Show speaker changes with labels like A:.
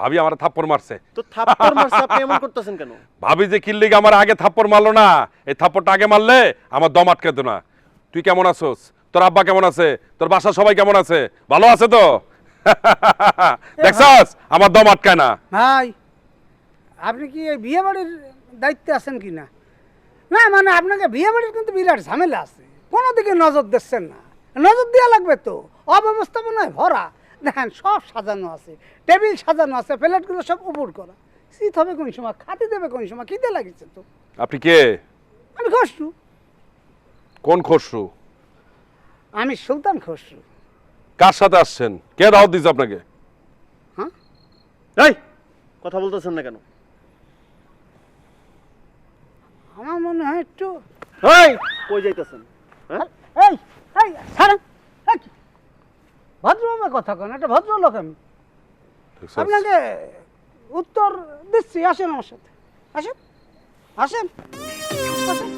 A: ভাবি আমার থাপ্পড় মারছে।
B: তো থাপ্পড় মারছে, আপনি এমন করতেছেন কেন?
A: ভাবি যে কিল্লিগ আমার আগে থাপ্পড় মারলো না, এই থাপ্পড়টা আগে মারলে আমার দম আটকে দিত না। তুই কেমন আছোস? তোর আব্বা কেমন আছে? তোর বাসার সবাই কেমন আছে? ভালো আছে তো? দেখছস আমার দম আটকায় না।
C: ভাই আপনি কি এই বিয়ে বাড়ির দায়িত্বে আছেন কি না? না মানে আপনাকে বিয়ে বাড়ির কিন্তু বিরাট ঝামেলা আছে, কোনো দিকে নজর দিচ্ছেন না। নজর দেওয়া লাগবে তো, অব্যবস্থাপনায় ভরা। দেখেন সব সাজানো আছে, টেবিল সাজানো আছে, প্লেটগুলো সব উপর করা। শীত হবে কোন সময়, খাতে দেবে কোন সময়, খিদে লাগিছে তো।
A: আপনি কে?
C: আমি খসরু,
A: কোন খসরু?
C: আমি সুলতান খসরু।
A: কার সাথে আসছেন? কে দাওয়াত দিয়েছে আপনাকে?
C: হ্যাঁ
B: এই কথা বলতেছেন না কেন?
C: আমার মনে হয় একটু
B: এই কই যাইতেছেন? হ্যাঁ
C: এই এই ছাড়েন, এই, ভদ্রভাবে কথা কেন, একটা ভদ্রলোক আমি।
A: দেখছস?
C: আপনাকে উত্তর দিচ্ছি, আসেন আমার সাথে, আসেন আসেন আসেন।